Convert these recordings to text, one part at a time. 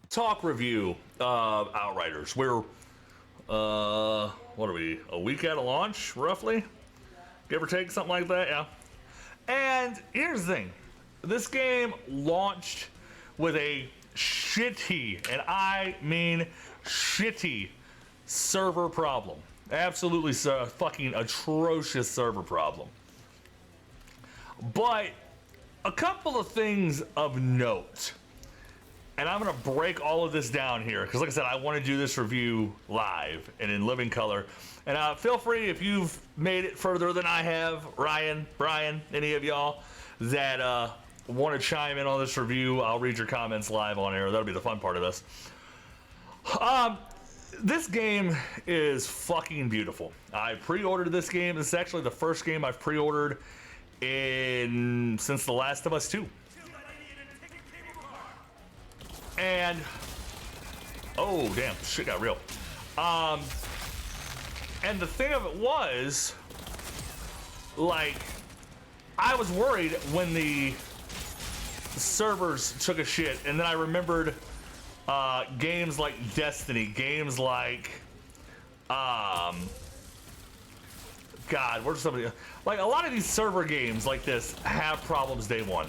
Talk review of Outriders. We're, what are we, a week out of launch, roughly? Give or take, something like that, yeah. And here's the thing. This game launched with a shitty, and I mean shitty, server problem. Absolutely fucking atrocious server problem. But a couple of things of note. And I'm gonna break all of this down here, because like I said, I want to do this review live and in living color. And feel free, if you've made it further than I have, Ryan, Brian, any of y'all that want to chime in on this review, I'll read your comments live on air. That'll be the fun part of this. This game is fucking beautiful. I pre-ordered this game. This is actually the first game I've pre-ordered since The Last of Us 2. And oh damn, shit got real. And the thing of it was, like, I was worried when the servers took a shit, and then I remembered games like Destiny, games like God, where's somebody, like a lot of these server games like this have problems day one.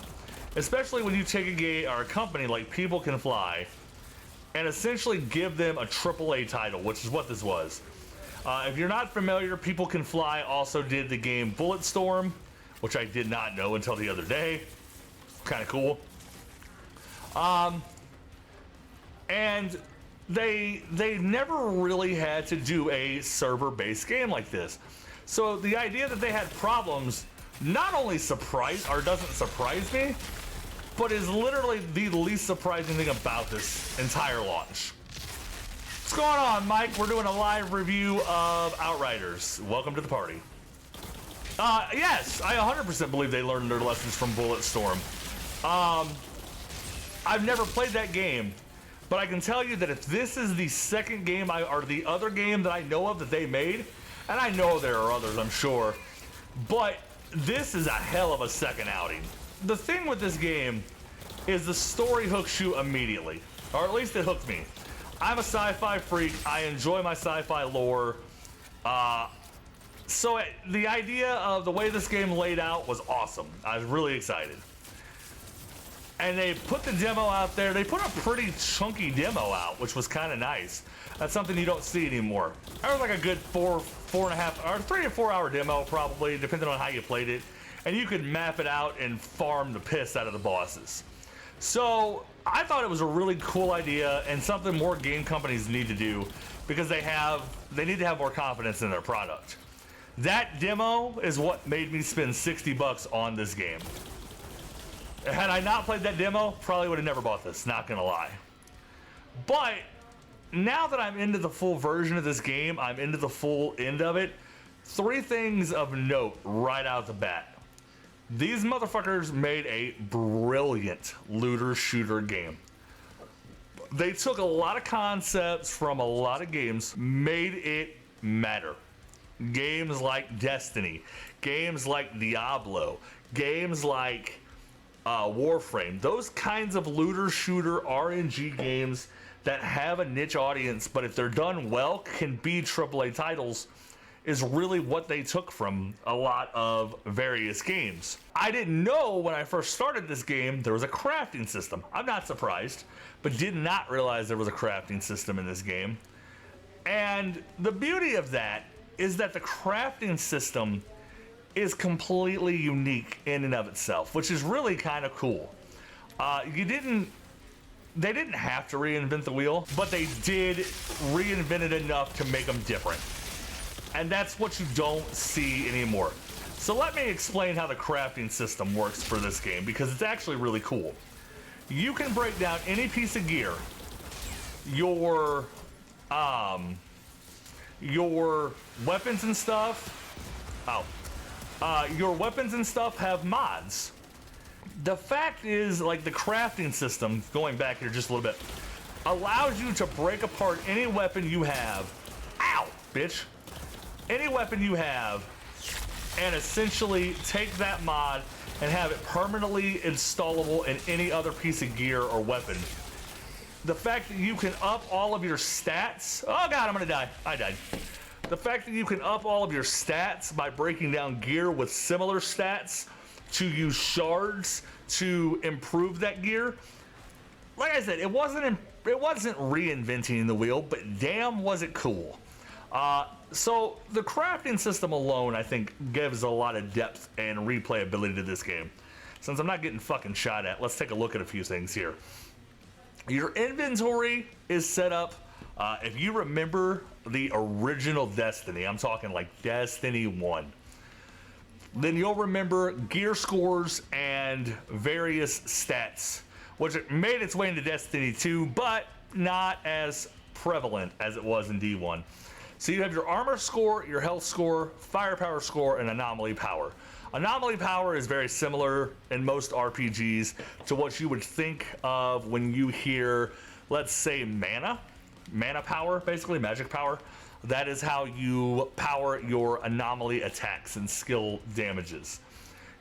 Especially when you take a game or a company like People Can Fly and essentially give them a AAA title, which is what this was. If you're not familiar, People Can Fly also did the game Bulletstorm, which I did not know until the other day. Kind of cool. And they never really had to do a server-based game like this. So the idea that they had problems not only doesn't surprise me, but is literally the least surprising thing about this entire launch. What's going on, Mike? We're doing a live review of Outriders. Welcome to the party. Yes, I 100% believe they learned their lessons from Bulletstorm. I've never played that game, but I can tell you that if this is the second game or the other game that I know of that they made, and I know there are others, I'm sure, but this is a hell of a second outing. The thing with this game is the story hooks you immediately, or at least it hooked me. I'm a sci-fi freak. I enjoy my sci-fi lore. So the idea of the way this game laid out was awesome. I was really excited. And they put the demo out there. They put a pretty chunky demo out, which was kind of nice. That's something you don't see anymore. That was like a good 3 to 4 hour demo, probably, depending on how you played it. And you could map it out and farm the piss out of the bosses. So I thought it was a really cool idea and something more game companies need to do, because they need to have more confidence in their product. That demo is what made me spend $60 on this game. Had I not played that demo, probably would have never bought this, not gonna lie. But now that I'm into the full version of this game, I'm into the full end of it, 3 things of note right out the bat. These motherfuckers made a brilliant looter shooter game. They took a lot of concepts from a lot of games, made it matter. Games like Destiny, games like Diablo, games like Warframe, those kinds of looter shooter RNG games that have a niche audience, but if they're done well, can be AAA titles, is really what they took from a lot of various games. I didn't know when I first started this game there was a crafting system. I'm not surprised, but did not realize there was a crafting system in this game. And the beauty of that is that the crafting system is completely unique in and of itself, which is really kind of cool. They didn't have to reinvent the wheel, but they did reinvent it enough to make them different. And that's what you don't see anymore. So let me explain how the crafting system works for this game, because it's actually really cool. You can break down any piece of gear. Your weapons and stuff. Your weapons and stuff have mods. The fact is, like, the crafting system, going back here just a little bit, allows you to break apart any weapon you have. Ow, bitch. Any weapon you have and essentially take that mod and have it permanently installable in any other piece of gear or weapon. The fact that you can up all of your stats, oh god, I'm gonna die, I died. The fact that you can up all of your stats by breaking down gear with similar stats to use shards to improve that gear. Like I said, it wasn't reinventing the wheel, but damn was it cool. So the crafting system alone, I think, gives a lot of depth and replayability to this game. Since I'm not getting fucking shot at, let's take a look at a few things here. Your inventory is set up, if you remember the original Destiny, I'm talking like Destiny 1, then you'll remember gear scores and various stats, which made its way into Destiny 2, but not as prevalent as it was in D1. So you have your armor score, your health score, firepower score, and anomaly power. Anomaly power is very similar in most RPGs to what you would think of when you hear, let's say, mana power, basically magic power. That is how you power your anomaly attacks and skill damages.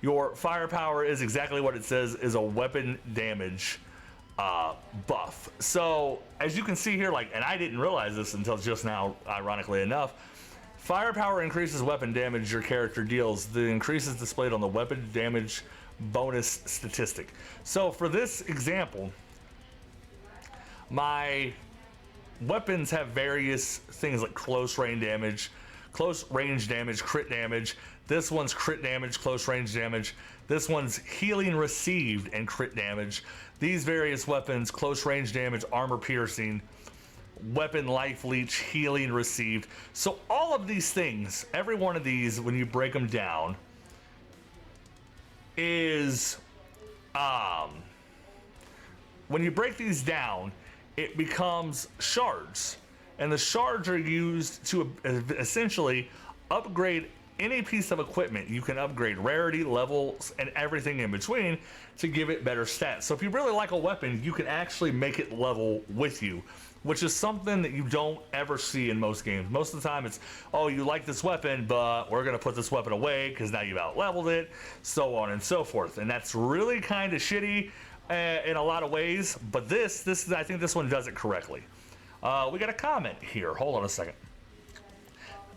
Your firepower is exactly what it says, is a weapon damage buff. So as you can see here, like, and I didn't realize this until just now, ironically enough, firepower increases weapon damage your character deals. The increase is displayed on the weapon damage bonus statistic. So for this example, my weapons have various things like close range damage, crit damage. This one's crit damage, close range damage. This one's healing received and crit damage. These various weapons, close range damage, armor piercing, weapon life leech, healing received. So all of these things, every one of these, when you break them down, is when you break these down, it becomes shards, and the shards are used to essentially upgrade any piece of equipment. You can upgrade rarity, levels, and everything in between to give it better stats. So if you really like a weapon, you can actually make it level with you, which is something that you don't ever see in most games. Most of the time it's, oh, you like this weapon, but we're gonna put this weapon away because now you've out-leveled it, so on and so forth. And that's really kind of shitty in a lot of ways, but this is, I think this one does it correctly. We got a comment here, hold on a second.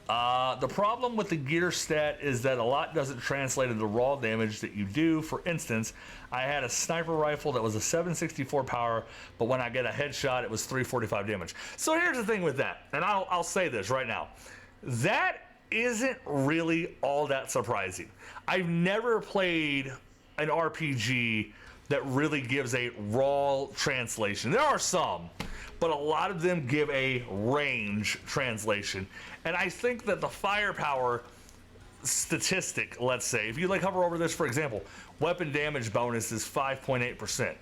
The problem with the gear stat is that a lot doesn't translate into raw damage that you do. For instance, I had a sniper rifle that was a 764 power, but when I get a headshot, it was 345 damage. So here's the thing with that, and I'll say this right now. That isn't really all that surprising. I've never played an RPG that really gives a raw translation. There are some, but a lot of them give a range translation. And I think that the firepower statistic, let's say, if you like hover over this, for example, weapon damage bonus is 5.8%.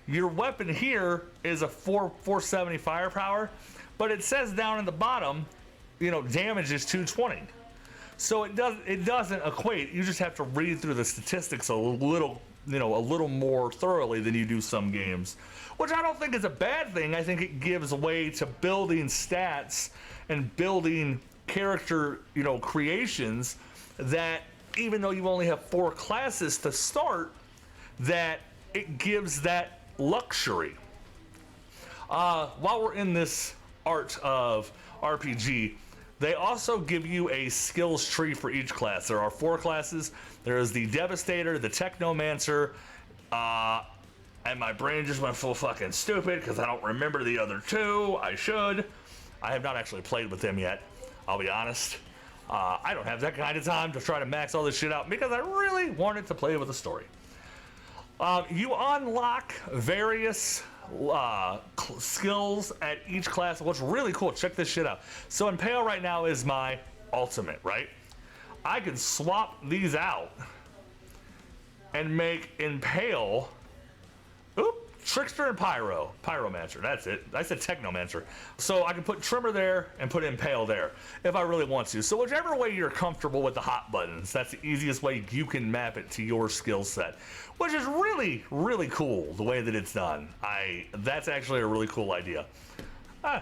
Your weapon here is a 470 firepower, but it says down in the bottom, you know, damage is 220. So it doesn't equate. You just have to read through the statistics a little, you know, a little more thoroughly than you do some games, which I don't think is a bad thing. I think it gives way to building stats and building character, you know, creations that, even though you only have 4 classes to start, that it gives that luxury. While we're in this art of RPG, they also give you a skills tree for each class. There are 4 classes. There is the Devastator, the Technomancer, and my brain just went full fucking stupid because I don't remember the other 2. I should. I have not actually played with them yet, I'll be honest. I don't have that kind of time to try to max all this shit out because I really wanted to play with the story. You unlock various skills at each class. What's really cool, check this shit out. So Impale right now is my ultimate, right? I can swap these out and make Impale, Trickster and Pyromancer, that's it. I said Technomancer. So I can put Trimmer there and put Impale there if I really want to. So whichever way you're comfortable with the hot buttons, that's the easiest way you can map it to your skill set, which is really, really cool the way that it's done. That's actually a really cool idea. I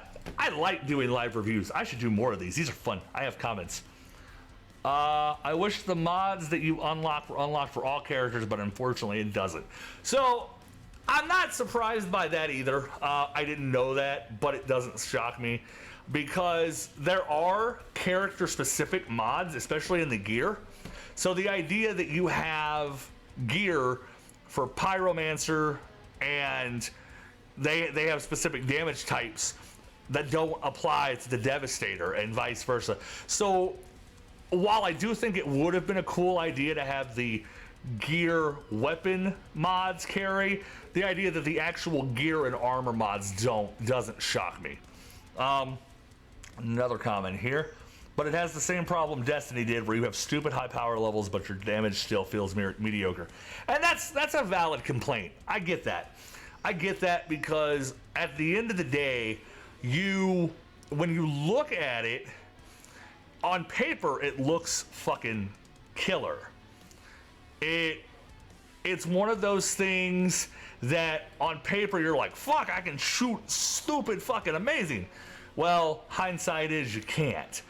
like doing live reviews. I should do more of these. These are fun. I have comments. I wish the mods that you unlock were unlocked for all characters, but unfortunately it doesn't. So I'm not surprised by that either. I didn't know that, but it doesn't shock me because there are character specific mods, especially in the gear. So the idea that you have gear for Pyromancer and they have specific damage types that don't apply to the Devastator and vice versa. So while I do think it would have been a cool idea to have the gear weapon mods carry, the idea that the actual gear and armor mods doesn't shock me. Another comment here, but it has the same problem Destiny did, where you have stupid high power levels but your damage still feels mediocre. And that's a valid complaint. I get that because at the end of the day, when you look at it on paper, it looks fucking killer. It's one of those things that on paper you're like, fuck, I can shoot stupid fucking amazing. Well, hindsight is you can't.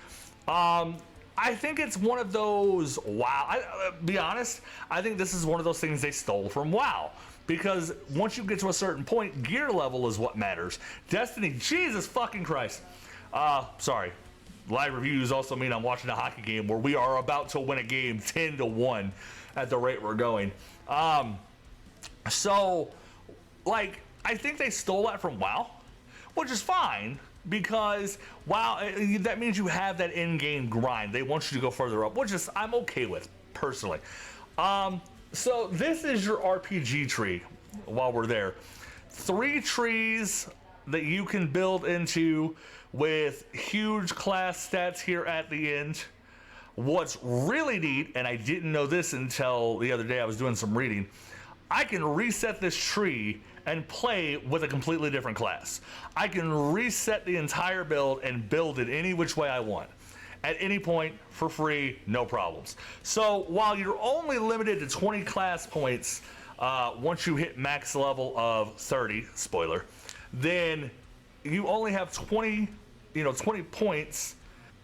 I think it's one of those WoW. Be honest, I think this is one of those things they stole from WoW. Because once you get to a certain point, gear level is what matters. Destiny, Jesus fucking Christ. Sorry. Live reviews also mean I'm watching a hockey game where we are about to win a game 10-1 at the rate we're going. So, like, I think they stole that from WoW, which is fine because WoW, that means you have that in-game grind. They want you to go further up, which is I'm okay with personally. So this is your RPG tree while we're there. 3 trees that you can build into with huge class stats here at the end. What's really neat, and I didn't know this until the other day, I was doing some reading, I can reset this tree and play with a completely different class. I can reset the entire build and build it any which way I want. At any point, for free, no problems. So while you're only limited to 20 class points once you hit max level of 30, spoiler, then you only have 20 points.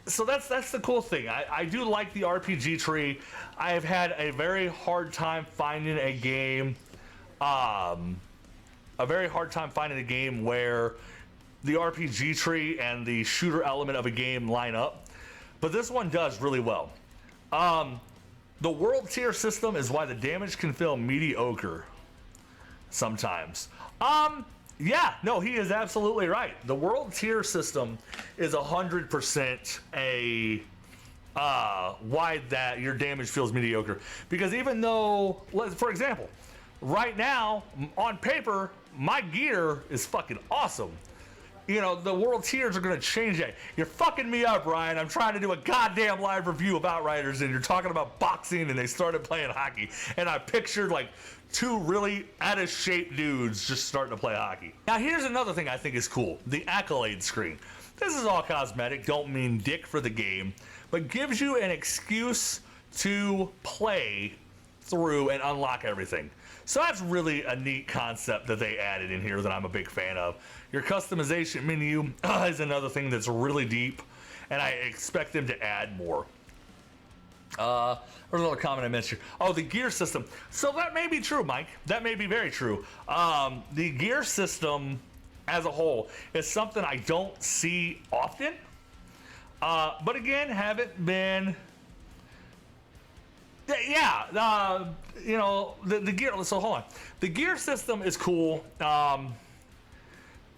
So that's the cool thing. I do like the RPG tree. I have had a very hard time finding a game, where the RPG tree and the shooter element of a game line up. But this one does really well. The world tier system is why the damage can feel mediocre sometimes. Yeah, no, he is absolutely right. The world tier system is 100% a why that your damage feels mediocre. Because even though, for example, right now on paper my gear is fucking awesome. You know, the world tiers are going to change that. You're fucking me up, Ryan. I'm trying to do a goddamn live review of Outriders, and you're talking about boxing, and they started playing hockey. And I pictured, like, 2 really out-of-shape dudes just starting to play hockey. Now, here's another thing I think is cool. The accolade screen. This is all cosmetic. Don't mean dick for the game. But gives you an excuse to play through and unlock everything. So that's really a neat concept that they added in here that I'm a big fan of. Your customization menu is another thing that's really deep, and I expect them to add more. There's another comment I mentioned. Oh, the gear system. So that may be true, Mike. That may be very true. The gear system as a whole is something I don't see often. But again, haven't been... Yeah, you know, the gear, so hold on. The gear system is cool.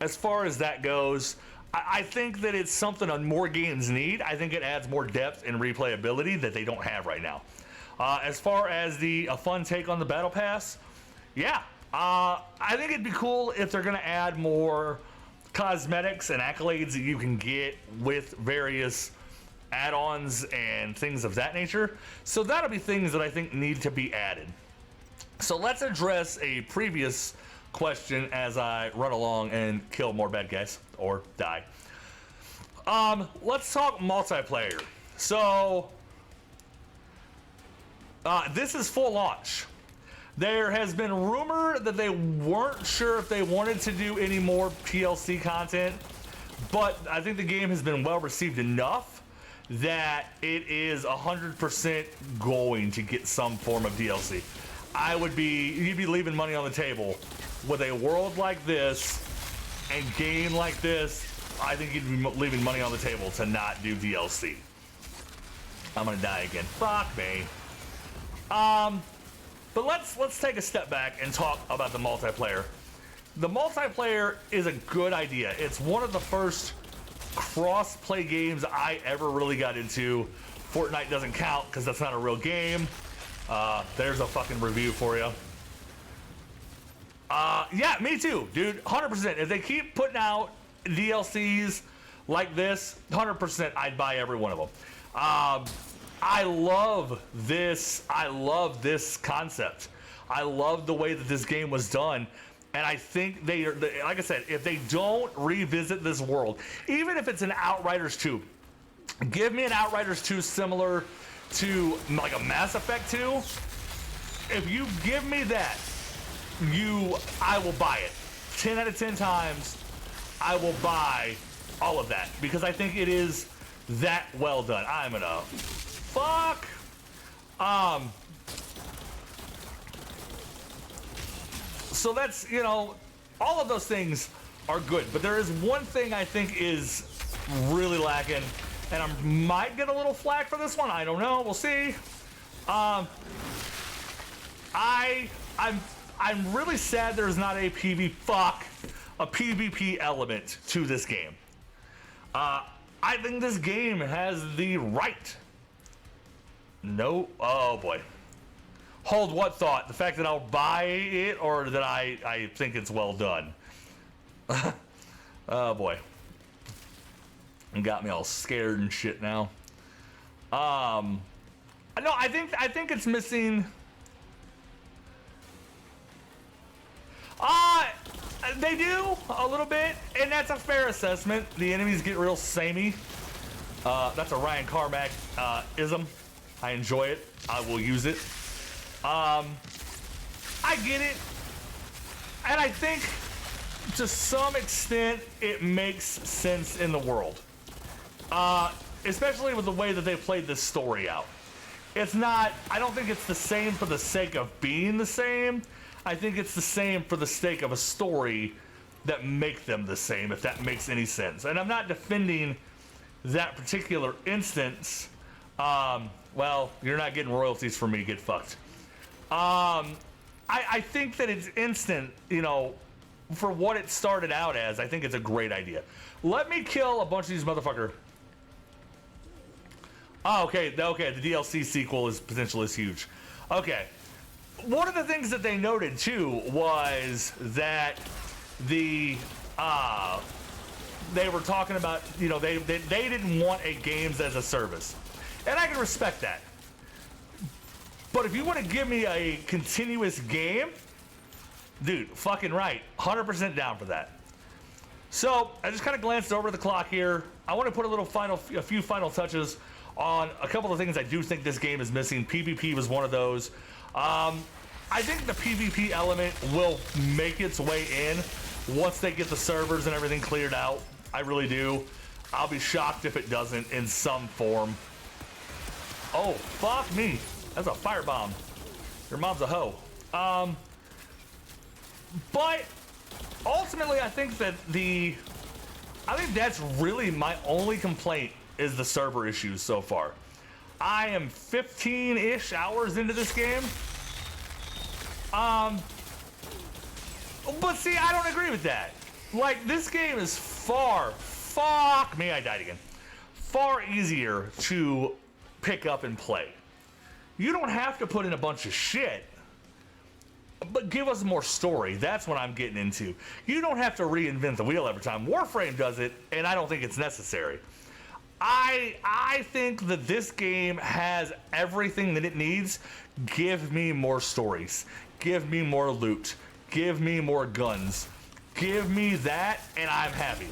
As far as that goes, I think that it's something more games need. I think it adds more depth and replayability that they don't have right now. As far as a fun take on the Battle Pass, yeah. I think it'd be cool if they're gonna add more cosmetics and accolades that you can get with various add-ons and things of that nature. So that'll be things that I think need to be added. So let's address a previous question as I run along and kill more bad guys or die. Let's talk multiplayer. So this is full launch. There has been rumor that they weren't sure if they wanted to do any more PLC content, but I think the game has been well received enough that it is 100% going to get some form of DLC. You'd be leaving money on the table with a world like this and game like this. I think you'd be leaving money on the table to not do DLC. I'm gonna die again. Fuck me. But let's take a step back and talk about the multiplayer. The multiplayer is a good idea. It's one of the first cross-play games I ever really got into. Fortnite doesn't count because that's not a real game. There's a fucking review for you. Yeah, me too, dude. 100%. If they keep putting out DLCs like this, 100% I'd buy every one of them. I love this. I love this concept. I love the way that this game was done. And I think like I said, if they don't revisit this world, even if it's an Outriders 2, give me an Outriders 2 similar to like a Mass Effect 2. If you give me that, I will buy it. 10 out of 10 times, I will buy all of that because I think it is that well done. I'm gonna fuck. So that's, you know, all of those things are good, but there is one thing I think is really lacking, and I might get a little flack for this one. I don't know. We'll see. I'm really sad there's not a PvP element to this game. I think this game has the right. No. Oh boy. Hold what thought? The fact that I'll buy it or that I think it's well done? Oh boy. And got me all scared and shit now. No, I think it's missing. They do a little bit, and that's a fair assessment. The enemies get real samey. That's a Ryan Carmack ism. I enjoy it. I will use it. I get it, and I think to some extent it makes sense in the world, especially with the way that they played this story out. It's not, I don't think it's the same for the sake of being the same. I think it's the same for the sake of a story that make them the same, if that makes any sense. And I'm not defending that particular instance. Well, you're not getting royalties from me, get fucked. I think that it's instant, you know, for what it started out as. I think it's a great idea. Let me kill a bunch of these motherfuckers. Oh, okay, the DLC sequel is potentially huge. Okay, one of the things that they noted too was that they were talking about, you know, they didn't want a games as a service, and I can respect that. But if you want to give me a continuous game, dude, fucking right, 100% down for that. So I just kind of glanced over the clock here. I want to put a few final touches on a couple of things I do think this game is missing. PvP was one of those. I think the PvP element will make its way in once they get the servers and everything cleared out. I really do. I'll be shocked if it doesn't in some form. Oh, fuck me. That's a firebomb. Your mom's a hoe. But ultimately, I think that's really my only complaint is the server issues so far. I am 15-ish hours into this game. But see, I don't agree with that. Like, this game is fuck me, I died again. Far easier to pick up and play. You don't have to put in a bunch of shit, but give us more story. That's what I'm getting into. You don't have to reinvent the wheel every time. Warframe does it, and I don't think it's necessary. I think that this game has everything that it needs. Give me more stories. Give me more loot. Give me more guns. Give me that, and I'm happy.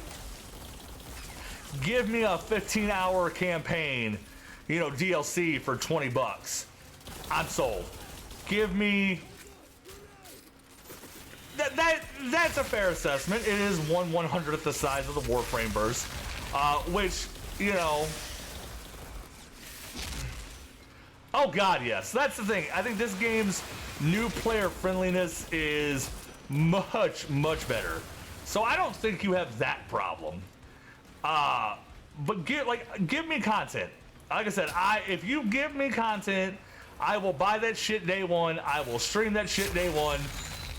Give me a 15-hour campaign, you know, DLC for 20 bucks. I'm sold. Give me... That's a fair assessment. It is 1/100th the size of the Warframe verse, which, you know, Oh God, yes. That's the thing. I think this game's new player friendliness is much, much better. So I don't think you have that problem. But give me content. Like I said, if you give me content, I will buy that shit day one. I will stream that shit day one.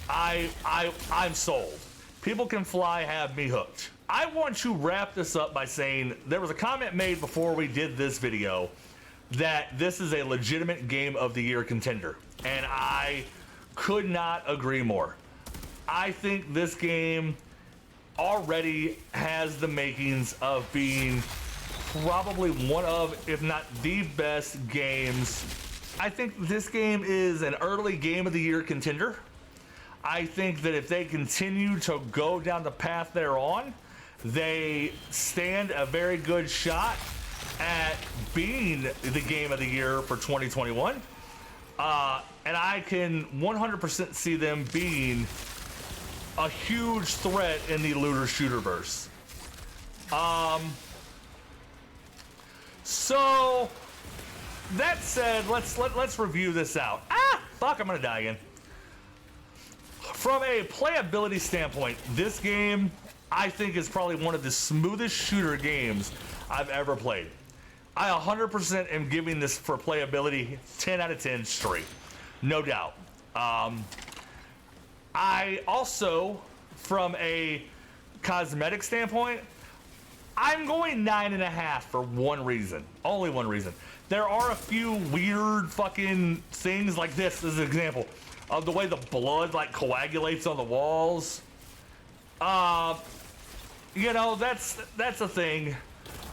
I'm sold. People Can Fly have me hooked. I want to wrap this up by saying there was a comment made before we did this video that this is a legitimate Game of the Year contender, and I could not agree more. I think this game already has the makings of being probably one of, if not the best games. I think this game is an early Game of the Year contender. I think that if they continue to go down the path they're on, they stand a very good shot at being the Game of the Year for 2021. And I can 100% see them being a huge threat in the looter shooter verse. So that said, let's review this out. Fuck, I'm gonna die again. From a playability standpoint, this game I think is probably one of the smoothest shooter games I've ever played. I 100% am giving this for playability 10 out of 10 straight, no doubt. I also, from a cosmetic standpoint, I'm going 9.5 for one reason, only one reason. There are a few weird fucking things like this as an example of the way the blood like coagulates on the walls. You know, that's a thing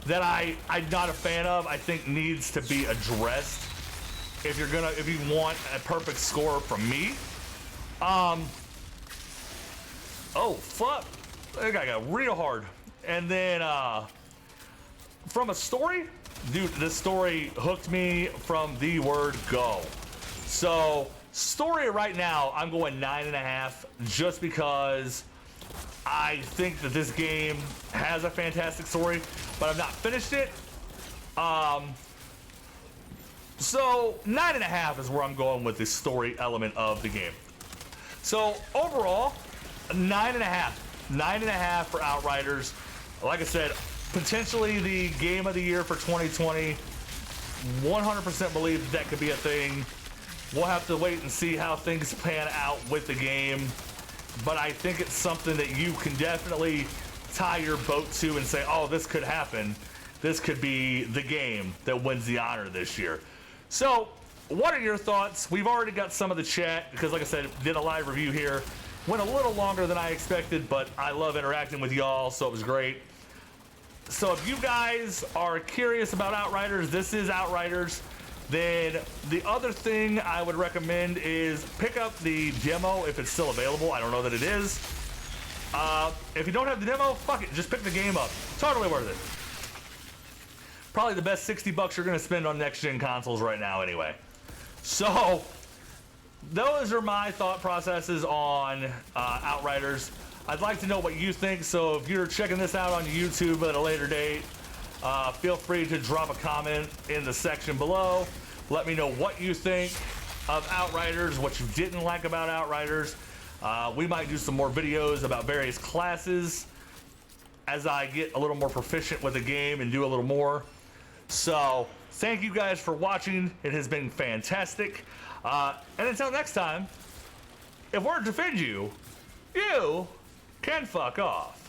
that I'm not a fan of. I think needs to be addressed if you want a perfect score from me. Oh fuck, that guy got real hard. And then from a story, dude, this story hooked me from the word go. So story right now, I'm going 9.5 just because I think that this game has a fantastic story, but I've not finished it. So 9.5 is where I'm going with the story element of the game. So overall, 9.5. 9.5 for Outriders. Like I said, potentially the Game of the Year for 2020. 100% believe that could be a thing. We'll have to wait and see how things pan out with the game. But I think it's something that you can definitely tie your boat to and say, oh, this could happen. This could be the game that wins the honor this year. So, what are your thoughts? We've already got some of the chat because, like I said, did a live review here. Went a little longer than I expected, but I love interacting with y'all, so it was great. So if you guys are curious about Outriders, this is Outriders, then the other thing I would recommend is pick up the demo if it's still available. I don't know that it is. If you don't have the demo, fuck it, just pick the game up. Totally worth it. Probably the best 60 bucks you're gonna spend on next-gen consoles right now anyway. So, those are my thought processes on Outriders. I'd like to know what you think, so if you're checking this out on YouTube at a later date, feel free to drop a comment in the section below. Let me know what you think of Outriders, what you didn't like about Outriders. We might do some more videos about various classes as I get a little more proficient with the game and do a little more. So, thank you guys for watching. It has been fantastic. And until next time, if we're to defend you, you can fuck off.